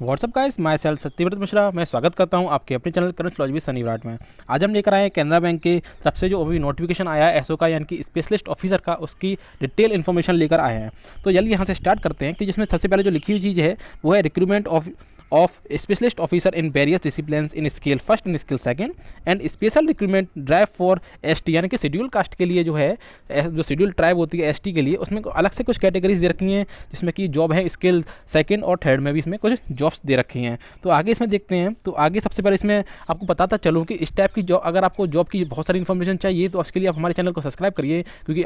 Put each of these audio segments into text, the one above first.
WhatsApp guys, myself Satyavrat Mishra. मैं स्वागत करता हूं आपके अपने channel current philosophy with Sunny Virat में। आज हम लेकर आए हैं कैनरा बैंक के तरफ से जो अभी नोटिफिकेशन आया है एसओ का, यानी कि स्पेशलिस्ट ऑफिसर का, उसकी डिटेल इन्फॉर्मेशन लेकर आए हैं। तो जल्दी यहाँ से स्टार्ट करते हैं कि जिसमें सबसे पहले जो लिखी हुई चीज़ है वो है recruitment of specialist officer in various disciplines in scale first in scale second and special recruitment drive for ST, यानी कि शेड्यूल कास्ट के लिए जो है, जो शेड्यूल ट्राइब होती है एसटी के लिए, उसमें अलग से कुछ कैटेगरीज दे रखी हैं जिसमें कि जॉब है स्केल सेकंड और थर्ड में भी इसमें कुछ जॉब्स दे रखी हैं। तो आगे इसमें देखते हैं। तो आगे सबसे पहले इसमें आपको बताता चलूँ कि इस टाइप की जॉब, अगर आपको जॉब की बहुत सारी इन्फॉर्मेशन चाहिए तो उसके लिए आप हमारे चैनल को सब्सक्राइब करिए, क्योंकि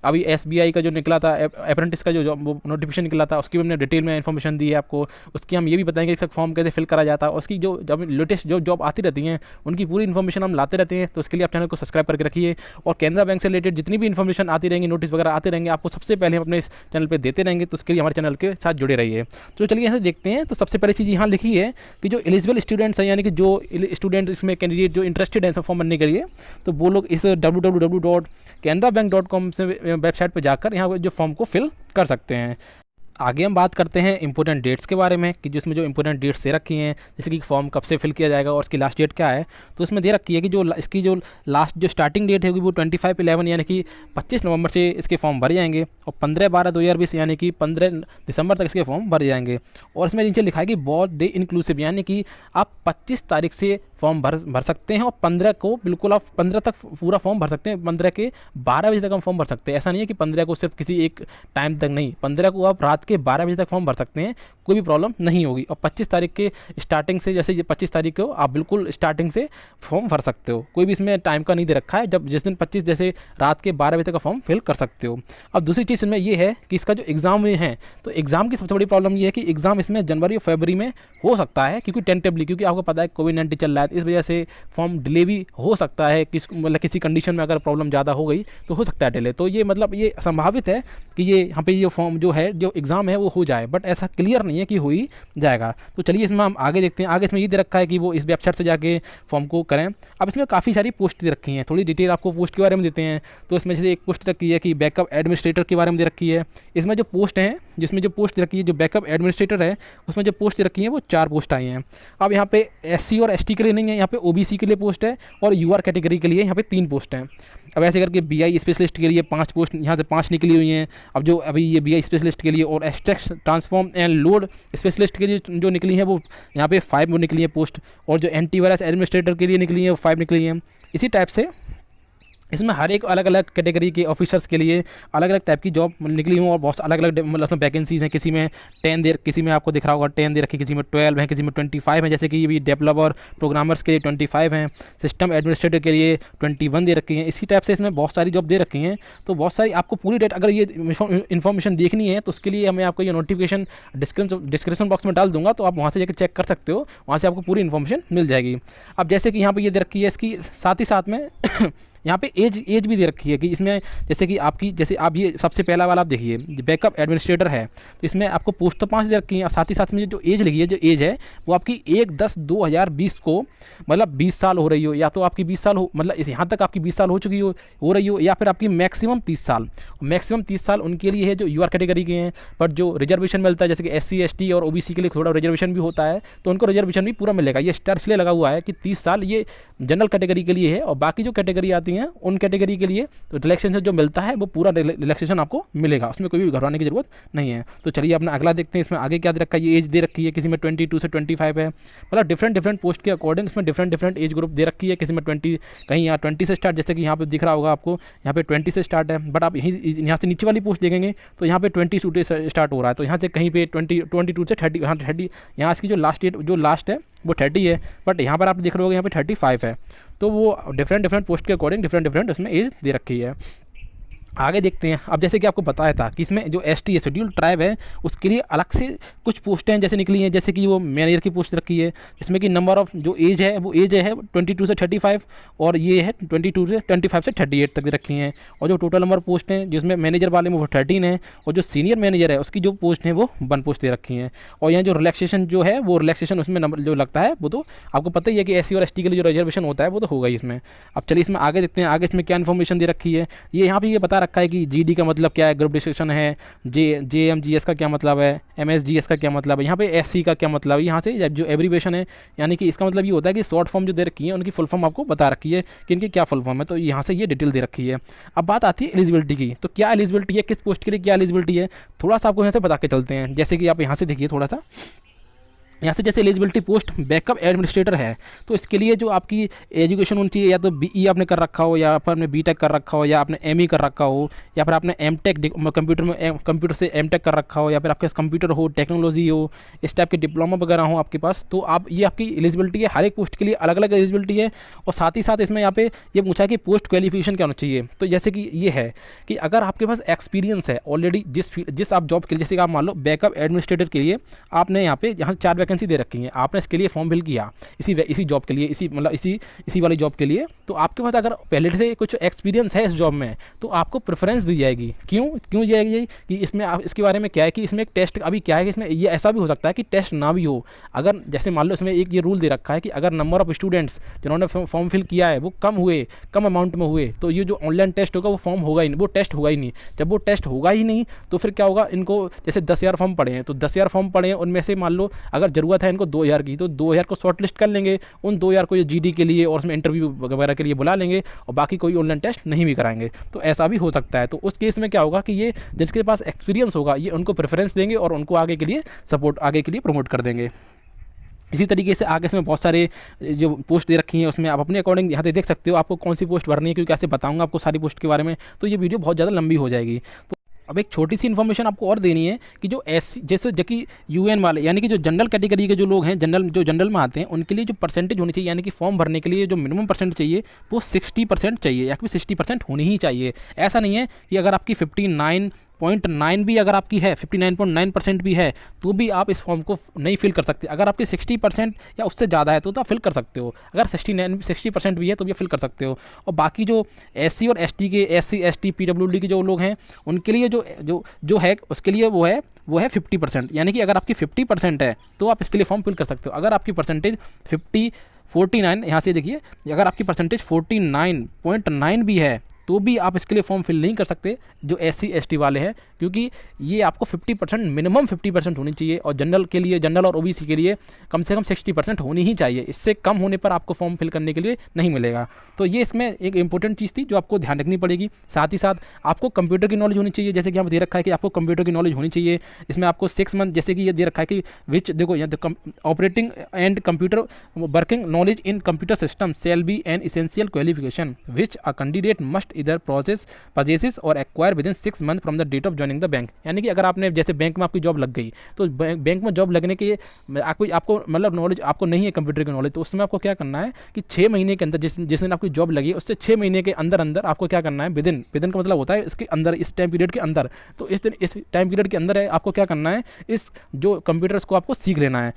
अभी एसबीआई का जो निकला था अप्रेंटिस का जो नोटिफिकेशन निकला था उसकी हमने डिटेल में इन्फॉर्मेशन दी है आपको। उसकी हम ये भी बताएंगे कि फॉर्म कैसे फिल करा जाता है, उसकी जो जब लेटेस्ट जो जॉब आती रहती हैं उनकी पूरी इन्फॉर्मेशन हम लाते रहते हैं। तो उसके लिए आप चैनल को सब्सक्राइब करके रखिए और कैनरा बैंक से रिलेटेड जितनी भी इन्फॉर्मेशन आती रहेंगी, नोटिस वगैरह आते रहेंगे, आपको सबसे पहले हम अपने इस चैनल पे देते रहेंगे। तो उसके लिए हमारे चैनल के साथ जुड़े रहिए। तो चलिए यहाँ से देखते हैं। तो सबसे पहले चीज़ यहाँ लिखी है कि जो एलिजिबल स्टूडेंट्स हैं, यानी कि जो स्टूडेंट इसमें कैंडिडेट जो इंटरेस्टेड हैं फॉर्म भरने के लिए, तो वो लोग इस www.canarabank.com से वेबसाइट पर जाकर यहाँ जो फॉर्म को फिल कर सकते हैं। आगे हम बात करते हैं इंपॉर्टेंट डेट्स के बारे में कि जिसमें जो इंपॉर्टेंट डेट्स दे रखी हैं, जैसे कि फॉर्म कब से फिल किया जाएगा और उसकी लास्ट डेट क्या है। तो इसमें दे रखी है कि जो इसकी जो लास्ट जो स्टार्टिंग डेट है वो 25/11 यानी कि 25 नवंबर से इसके फॉर्म भरे जाएंगे और 15/12/2020 यानी कि 15 दिसंबर तक इसके फॉर्म भरे जाएंगे। और इसमें नीचे लिखा है कि बोथ डे इंक्लूसिव, यानी कि आप 25 तारीख से फॉर्म भर सकते हैं और 15 को बिल्कुल आप 15 तक पूरा फॉर्म भर सकते हैं। 15 के 12 बजे तक हम फॉर्म भर सकते हैं। ऐसा नहीं है कि 15 को सिर्फ किसी एक टाइम तक नहीं, 15 को आप रात के 12 बजे तक फॉर्म भर सकते हैं, कोई भी प्रॉब्लम नहीं होगी। और 25 तारीख के स्टार्टिंग से, जैसे 25 तारीख को आप बिल्कुल स्टार्टिंग से फॉर्म भर सकते हो, कोई भी इसमें टाइम का नहीं दे रखा है। जब जिस दिन 25 जैसे रात के 12 बजे तक का फॉर्म फिल कर सकते हो। अब दूसरी चीज़ इसमें ये है कि इसका जो एग्ज़ाम में है, तो एग्ज़ाम की सबसे बड़ी प्रॉब्लम ये है कि एग्ज़ाम इसमें जनवरी और फरवरी में हो सकता है, क्योंकि टेंटेबली, क्योंकि आपको पता है कोविड-19 चल रहा है, इस वजह से फॉर्म डिले भी हो सकता है। मतलब किसी कंडीशन में अगर प्रॉब्लम ज़्यादा हो गई तो हो सकता है डिले। तो ये मतलब ये संभावित है कि ये यहाँ पे ये फॉर्म जो है, जो एग्ज़ाम है वो हो जाए, बट ऐसा क्लियर नहीं है कि हो ही जाएगा। तो चलिए इसमें हम आगे देखते हैं। आगे इसमें ये दे रखा है कि वो इस वेबसाइट से जाके फॉर्म को करें। अब इसमें काफ़ी सारी पोस्ट दे रखी हैं, थोड़ी डिटेल आपको पोस्ट के बारे में देते हैं। तो इसमें जैसे एक पोस्ट रखी है कि बैकअप एडमिनिस्ट्रेटर के बारे में दे रखी है। इसमें जो पोस्ट है, जिसमें जो पोस्ट रखी है, जो बैकअप एडमिनिस्ट्रेटर है, उसमें जो पोस्ट रखी है वो 4 पोस्ट आई हैं। अब यहाँ पे एससी और एसटी के लिए नहीं है, यहाँ पे ओबीसी के लिए पोस्ट है और यूआर कैटेगरी के लिए यहाँ पे 3 पोस्ट हैं। अब ऐसे करके बीआई स्पेशलिस्ट के लिए 5 पोस्ट यहाँ से 5 निकली हुई हैं। अब जो अभी ये बीआई स्पेशलिस्ट के लिए और abstract transform and load specialist के लिए जो निकली हैं वो यहाँ पे 5 निकली है पोस्ट, और जो एंटीवायरस एडमिनिस्ट्रेटर के लिए निकली है वो 5 निकली हैं। इसी टाइप से इसमें हर एक अलग अलग कैटेगरी के ऑफिसर्स के लिए अलग अलग टाइप की जॉब निकली हूँ और बहुत अलग अलग मतलब उसमें वैकेंसीज़ हैं। किसी में 10 दे, किसी में आपको दिख रहा होगा 10 दे रखी, किसी में 12 हैं, किसी में 25 हैं। जैसे कि ये डेवलपर प्रोग्रामर्स के लिए 25 हैं, सिस्टम एडमिनिस्ट्रेटर के लिए 21 दे रखी हैं। इसी टाइप से इसमें बहुत सारी जॉब दे रखी हैं। तो बहुत सारी आपको पूरी डेट अगर ये इन्फॉर्मेशन देखनी है तो उसके लिए मैं आपको ये नोटिफिकेशन डिस्क्रिप्शन बॉक्स में डाल दूंगा, तो आप वहाँ से जाकर चेक कर सकते हो, वहाँ से आपको पूरी इन्फॉर्मेशन मिल जाएगी। अब जैसे कि यहाँ पर ये दे रखी है, इसकी साथ ही साथ में यहाँ पे एज भी दे रखी है कि इसमें जैसे कि आपकी, जैसे आप ये सबसे पहला वाला आप देखिए बैकअप एडमिनिस्ट्रेटर है, तो इसमें आपको पोस्ट तो 5 दे रखी है और साथ ही साथ में जो एज लिखी है, जो एज है वो आपकी 1/10/2020 को, मतलब 20 साल हो रही हो, या तो आपकी 20 साल हो, मतलब यहाँ तक आपकी 20 साल हो चुकी हो रही हो, या फिर आपकी मैक्सिमम 30 साल। मैक्सिमम 30 साल उनके लिए है जो यूआर कैटेगरी के हैं, बट जो रिजर्वेशन मिलता है, जैसे कि एससी एसटी और ओबीसी के लिए थोड़ा रिजर्वेशन भी होता है, तो उनको रिजर्वेशन भी पूरा मिलेगा। ये स्टार इसलिए लगा हुआ है कि 30 साल ये जनरल कैटेगरी के लिए है, और बाकी जो कैटेगरी आती हैं उन कैटेगरी के लिए तो रिलैक्सेशन जो मिलता है वो पूरा रिलैक्सेशन आपको मिलेगा, उसमें कोई भी घबराने की जरूरत नहीं है। तो चलिए अपना अगला देखते हैं। इसमें आगे क्या दे रखा है, ये एज दे रखी है, किसी में 22 से 25 है, मतलब डिफरेंट पोस्ट के अकॉर्डिंग इसमें डिफरेंट एज ग्रुप दे रखी है। किसी में 20, कहीं यहाँ 20 से स्टार्ट, जैसे कि यहाँ पे दिख रहा होगा आपको, यहाँ पे 20 से स्टार्ट है, बट आप यहाँ से नीचे वाली पोस्ट देखेंगे तो यहाँ पे 22 से स्टार्ट हो रहा है। तो यहाँ से कहीं पे 22 से 30, यहाँ 30, यहाँ इसकी जो लास्ट डेट जो लास्ट है वो 30 है, बट यहाँ पर आप देख रहे होगे यहाँ पे 35 है। तो वो डिफरेंट पोस्ट के अकॉर्डिंग डिफरेंट उसमें एज दे रखी है। आगे देखते हैं। अब जैसे कि आपको बताया था कि इसमें जो एसटी है, शेड्यूल ट्राइब है, उसके लिए अलग से कुछ पोस्टें जैसे निकली हैं, जैसे कि वो मैनेजर की पोस्ट रखी है, जिसमें कि नंबर ऑफ जो एज है वो एज है 22 से 35, और ये है 22 से 25 से 38 तक रखी हैं। और जो टोटल नंबर पोस्ट हैं जिसमें मैनेजर वाले में वो 13 है, और जो सीनियर मैनेजर है उसकी जो पोस्ट है वो 1 पोस्ट दे रखी हैं। और यहाँ जो रिलैक्सेशन जो है वो रिलैक्सेशन उसमें नंबर जो लगता है वो तो आपको पता ही है कि एससी और एसटी के लिए जो रिजर्वेशन होता है वो तो होगा ही इसमें। अब चलिए इसमें आगे देखते हैं। आगे इसमें क्या इन्फॉर्मेशन दे रखी है, ये यहाँ पर ये बता बता रखा है कि जीडी का मतलब क्या है, ग्रुप डिस्कशन है, जेएमजीएस का क्या मतलब है, एमएसजीएस का क्या मतलब है, यहाँ पे एससी का क्या मतलब है, यहाँ से जो एब्रीवेशन है यानी कि इसका मतलब ये होता है कि शॉर्ट फॉर्म जो दे रखी है उनकी फुल फॉर्म आपको बता रखी है कि इनकी क्या फुल फॉर्म है, तो यहाँ से ये डिटेल दे रखी है। अब बात आती है एलिजिबिलिटी की, तो क्या एलिजिबिलिटी है, किस पोस्ट के लिए क्या एलिजिबिलिटी है, थोड़ा सा आपको यहाँ से बता के चलते हैं। जैसे कि आप यहाँ से देखिए थोड़ा सा, यहाँ से जैसे एलिजिबिलिटी पोस्ट बैकअप एडमिनिस्ट्रेटर है, तो इसके लिए जो आपकी एजुकेशन होनी चाहिए, या तो बीई आपने कर रखा हो, या फिर आपने बीटेक कर रखा हो, या आपने एमई कर रखा हो, या फिर आपने एमटेक कंप्यूटर में कंप्यूटर से एमटेक कर रखा हो, या फिर आपके पास कंप्यूटर हो, टेक्नोलॉजी हो, इस टाइप के डिप्लोमा वगैरह हो आपके पास, तो आप ये आपकी एलिजिबिलिटी है। हर एक पोस्ट के लिए अलग अलग एलिजिबिलिटी है। और साथ ही साथ इसमें यहाँ पे ये पूछा है कि पोस्ट क्वालिफिकेशन क्या होना चाहिए। तो जैसे कि ये है कि अगर आपके पास एक्सपीरियंस है ऑलरेडी जिस आप जॉब के लिए, जैसे कि आप मान लो बैकअप एडमिनिस्ट्रेटर के लिए आपने यहाँ 4 वैकेंसी दे रखी है, आपने इसके लिए फॉर्म फिल किया इसी जॉब के लिए, इसी वाली जॉब के लिए, तो आपके पास अगर पहले से कुछ एक्सपीरियंस है इस जॉब में तो आपको प्रेफरेंस दी जाएगी। क्यों दी जाएगी कि इसमें इसके बारे में क्या है कि इसमें एक टेस्ट, अभी क्या है कि इसमें ये ऐसा भी हो सकता है कि टेस्ट ना भी हो। अगर जैसे मान लो इसमें एक ये रूल दे रखा है कि अगर नंबर ऑफ स्टूडेंट्स जिन्होंने फॉर्म फिल किया है वो कम अमाउंट में हुए, तो ये जो ऑनलाइन टेस्ट होगा वो फॉर्म होगा ही नहीं, वो टेस्ट होगा ही नहीं। जब वो टेस्ट होगा ही नहीं तो फिर क्या होगा, इनको जैसे 10,000 फॉर्म पड़े हैं, तो 10,000 फॉर्म पड़े हैं, उनमें से मान लो अगर ज़रूरत है इनको 2,000 की, तो 2,000 को शॉर्ट लिस्ट कर लेंगे, उन 2,000 को ये जीडी के लिए और उसमें इंटरव्यू वगैरह के लिए बुला लेंगे, और बाकी कोई ऑनलाइन टेस्ट नहीं भी कराएंगे। तो ऐसा भी हो सकता है। तो उस केस में क्या होगा कि ये जिसके पास एक्सपीरियंस होगा ये उनको प्रेफरेंस देंगे और उनको आगे के लिए प्रमोट कर देंगे। इसी तरीके से आगे इसमें बहुत सारे जो पोस्ट दे रखी हैं उसमें आप अपने अकॉर्डिंग यहाँ से देख सकते हो आपको कौन सी पोस्ट भरनी है, क्योंकि कैसे बताऊंगा आपको सारी पोस्ट के बारे में, तो ये वीडियो बहुत ज़्यादा लंबी हो जाएगी। तो अब एक छोटी सी इन्फॉर्मेशन आपको और देनी है कि जो जैसे कि यूएन वाले यानी कि जो जनरल कैटेगरी के जो लोग हैं, जनरल में आते हैं, उनके लिए जो परसेंटेज होनी चाहिए यानी कि फॉर्म भरने के लिए जो मिनिमम परसेंट चाहिए वो 60% चाहिए, या फिर 60% होनी ही चाहिए। ऐसा नहीं है कि अगर आपकी 59.9 भी अगर आपकी है, 59.9% भी है, तो भी आप इस फॉर्म को नहीं फिल कर सकते। अगर आपके 60% या उससे ज़्यादा है तो आप फिल कर सकते हो। अगर 60% भी है तो भी फिल कर सकते हो। और बाकी जो SC और ST के SC ST PWD के जो लोग हैं उनके लिए जो है उसके लिए वो है 50%, यानी कि अगर आपकी 50% है तो आप इसके लिए फॉर्म फिल कर सकते हो। अगर आपकी परसेंटेज 49 यहाँ से देखिए, अगर आपकी परसेंटेज 49.9 भी है तो भी आप इसके लिए फॉर्म फिल नहीं कर सकते जो SC ST वाले हैं, क्योंकि ये आपको 50% मिनिमम 50% होनी चाहिए। और जनरल और OBC के लिए कम से कम 60% होनी ही चाहिए। इससे कम होने पर आपको फॉर्म फिल करने के लिए नहीं मिलेगा। तो ये इसमें एक इंपॉर्टेंट चीज़ थी जो आपको ध्यान रखनी पड़ेगी। साथ ही साथ आपको कंप्यूटर की नॉलेज होनी चाहिए, जैसे कि यहाँ दे रखा है कि आपको कंप्यूटर की नॉलेज होनी चाहिए। इसमें आपको 6 मंथ, जैसे कि ये दे रखा है कि देखो यहाँ operating and computer working knowledge in computer system shall be an essential qualification which a candidate must either possess or acquire within 6 month from the date of joining the bank. यानी कि अगर आपने जैसे bank में आपकी job लग गई तो बैंक में जॉब लगने के आपको मतलब नॉलेज आपको नहीं है कंप्यूटर की नॉलेज, तो उस समय आपको क्या करना है कि 6 महीने के अंदर जिस दिन आपकी जॉब लगी उससे 6 महीने के अंदर आपको क्या करना है, विद इन का मतलब होता है इसके अंदर, इस टाइम पीरियड के अंदर। तो इस टाइम पीरियड के अंदर है आपको क्या करना है, इस जो कंप्यूटर्स को आपको सीख लेना है।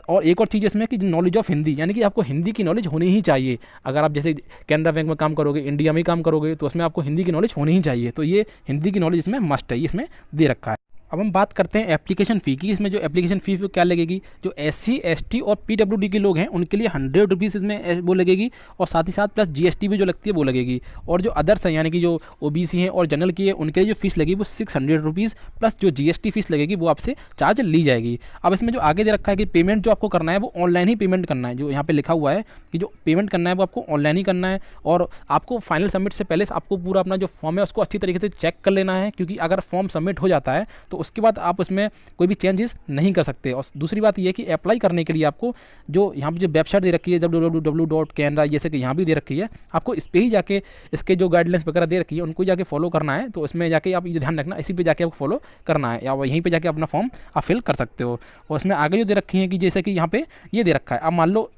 और एक और चीज़ इसमें कि नॉलेज ऑफ हिंदी, यानी कि आपको हिंदी की नॉलेज होनी ही चाहिए। अगर आप जैसे कैनरा बैंक में काम करोगे, इंडिया में काम करोगे, तो उसमें आपको हिंदी की नॉलेज होनी ही चाहिए। तो ये हिंदी की नॉलेज इसमें मस्ट है, ये इसमें दे रखा है। अब हम बात करते हैं एप्लीकेशन फ़ी की। इसमें जो एप्लीकेशन फ़ी क्या लगेगी, जो SC ST और PWD के लोग हैं उनके लिए 100 रुपीज़ इसमें वो लगेगी, और साथ ही साथ प्लस GST भी जो लगती है वो लगेगी। और जो अदर्स हैं यानी कि जो OBC हैं और जनरल की है उनके लिए जो फीस लगेगी वो 600 रुपीज़ प्लस जो GST फीस लगेगी वो आपसे चार्ज ली जाएगी। अब इसमें जो आगे दे रखा है कि पेमेंट जो आपको करना है वो ऑनलाइन ही पेमेंट करना है। जो यहाँ पर लिखा हुआ है कि जो पेमेंट करना है वो आपको ऑनलाइन ही करना है, और आपको फाइनल सबमिट से पहले आपको पूरा अपना जो फॉर्म है उसको अच्छी तरीके से चेक कर लेना है, क्योंकि अगर फॉर्म सबमिट हो जाता है तो उसके बाद आप उसमें कोई भी चेंजेस नहीं कर सकते। और दूसरी बात यह है कि अप्लाई करने के लिए आपको जो यहाँ पे जो वेबसाइट दे रखी है www.canra जैसे कि यहाँ भी दे रखी है, आपको इस पर ही जाके इसके जो गाइडलाइंस वगैरह दे रखी है उनको जाके फॉलो करना है। तो इसमें जाके आप ये ध्यान रखना, इसी पे जाके आपको फॉलो करना है, या यहीं पे जाके अपना फॉर्म आप फिल कर सकते हो। और इसमें आगे जो दे रखी है कि जैसे कि यहाँ पे ये दे रखा है, अब मान लो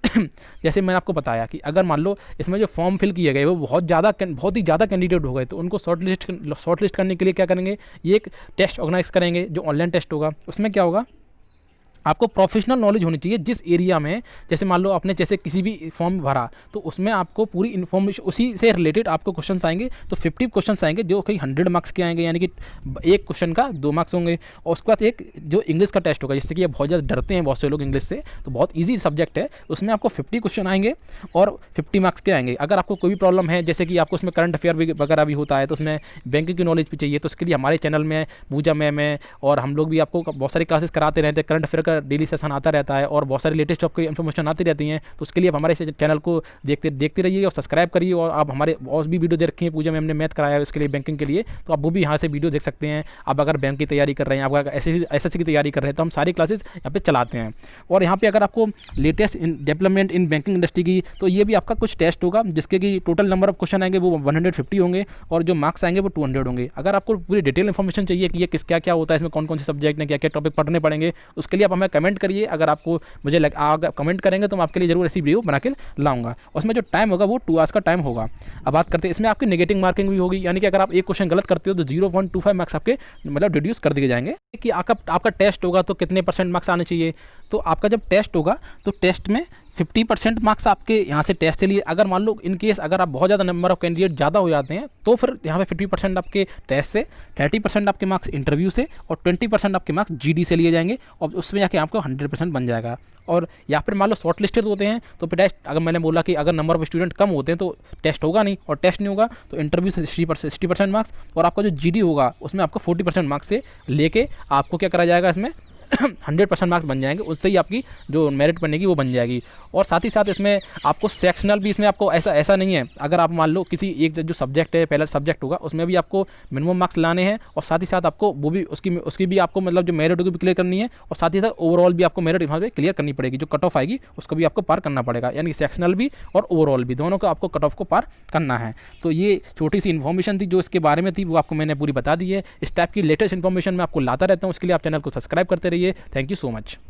जैसे मैंने आपको बताया कि अगर मान लो इसमें जो फॉर्म फिल किए गए वो बहुत ही ज़्यादा कैंडिडेट हो गए, तो उनको शॉर्ट लिस्ट करने के लिए क्या करेंगे, ये एक टेस्ट ऑर्गेनाइज करेंगे जो ऑनलाइन टेस्ट होगा। उसमें क्या होगा आपको प्रोफेशनल नॉलेज होनी चाहिए जिस एरिया में, जैसे मान लो आपने जैसे किसी भी फॉर्म भरा तो उसमें आपको पूरी इन्फॉर्मेशन उसी से रिलेटेड आपको क्वेश्चंस आएंगे। तो 50 क्वेश्चंस आएंगे जो कहीं 100 मार्क्स के आएंगे, यानी कि एक क्वेश्चन का 2 मार्क्स होंगे। और उसके बाद एक जो इंग्लिश का टेस्ट होगा, जिससे कि बहुत ज़्यादा डरते हैं बहुत से लोग इंग्लिश से, तो बहुत ईजी सब्जेक्ट है, उसमें आपको 50 क्वेश्चन आएंगे और 50 मार्क्स के आएंगे। अगर आपको कोई भी प्रॉब्लम है, जैसे कि आपको उसमें करंट अफेयर वगैरह भी होता है, तो उसमें बैंकिंग की नॉलेज भी चाहिए, तो उसके लिए हमारे चैनल में पूजा मैम है और हम लोग भी आपको बहुत सारी क्लासेस कराते रहते हैं। करंट अफेयर का डेली सेशन आता रहता है और बहुत सारी लेटेस्ट जॉब की इन्फॉर्मेशन आती रहती हैं। तो उसके लिए आप हमारे चैनल को देखते रहिए और सब्सक्राइब करिए। और आप हमारे और भी वीडियो दे रखी है, पूजा मैम ने मैथ कराया है उसके लिए बैंकिंग के लिए, तो आप वो भी यहाँ से वीडियो देख सकते हैं। आप अगर बैंक की तैयारी कर रहे हैं, आप अगर एसएससी की तैयारी कर रहे हैं, तो हम सारी क्लासेस यहाँ पे चलाते हैं। और यहाँ पे अगर आपको latest development in banking industry की, तो ये भी आपका कुछ टेस्ट होगा जिसके कि टोटल नंबर ऑफ क्वेश्चन आएंगे वो 150 होंगे और जो मार्क्स आएंगे वो 200 होंगे। अगर आपको पूरी डिटेल इन्फॉर्मेशन चाहिए कि ये क्या क्या होता है, इसमें कौन कौन से सब्जेक्ट हैं, क्या क्या टॉपिक पढ़ने पड़ेंगे, उसके लिए आप हमें कमेंट करिए। अगर आपको मुझे अगर कमेंट करेंगे तो मैं आपके लिए जरूर ऐसी वीडियो बना के लाऊंगा। उसमें जो टाइम होगा वो 2 आवर्स का टाइम होगा। अब बात करते हैं इसमें आपकी नेगेटिव मार्किंग भी होगी, यानी कि अगर आप एक क्वेश्चन गलत करते हो तो 0.25 मार्क्स आपके मतलब डिड्यूस कर दिए जाएंगे। कि आपका टेस्ट होगा तो कितने % मार्क्स आने चाहिए, तो आपका जब टेस्ट होगा तो टेस्ट में 50% मार्क्स आपके यहाँ से टेस्ट से लिए। अगर मान लो इन केस अगर आप बहुत ज़्यादा नंबर ऑफ कैंडिडेट ज़्यादा हो जाते हैं तो फिर यहाँ पे 50% आपके टेस्ट से, 30% आपके मार्क्स इंटरव्यू से और 20% आपके मार्क्स जीडी से लिए जाएंगे और उसमें जाके आपको 100% बन जाएगा। और या फिर मान लो शॉर्ट लिस्टेड होते हैं तो फिर टेस्ट, अगर मैंने बोला कि अगर नंबर ऑफ स्टूडेंट कम होते हैं तो टेस्ट होगा नहीं, और टेस्ट नहीं होगा तो इंटरव्यू से 60% मार्क्स और आपका जो जीडी होगा उसमें आपको 40% मार्क्स से लेके आपको क्या करा जाएगा, इसमें 100% मार्क्स बन जाएंगे। उससे ही आपकी जो मेरिट बनेगी वो बन जाएगी। और साथ ही साथ इसमें आपको सेक्शनल भी, इसमें आपको ऐसा नहीं है, अगर आप मान लो किसी एक जो सब्जेक्ट है, पहला सब्जेक्ट होगा उसमें भी आपको मिनिमम मार्क्स लाने हैं और साथ ही साथ आपको वो भी उसकी भी आपको मतलब जो मेरिट होगी भी क्लियर करनी है और साथ ही साथ ओवरऑल भी आपको मेरिट वहाँ पे क्लियर करनी पड़ेगी। जो कट ऑफ आएगी उसको भी आपको पार करना पड़ेगा, यानी सेक्शनल भी और ओवरऑल भी, दोनों को आपको कट ऑफ को पार करना है। तो ये छोटी सी इन्फॉर्मेशन थी जो इसके बारे में थी, वो आपको मैंने पूरी बता दी है। इस टाइप की लेटेस्ट इन्फॉर्मेशन मैं आपको लाता रहता हूँ, उसके लिए आप चैनल को सब्सक्राइब करते रहिए। Thank you so much.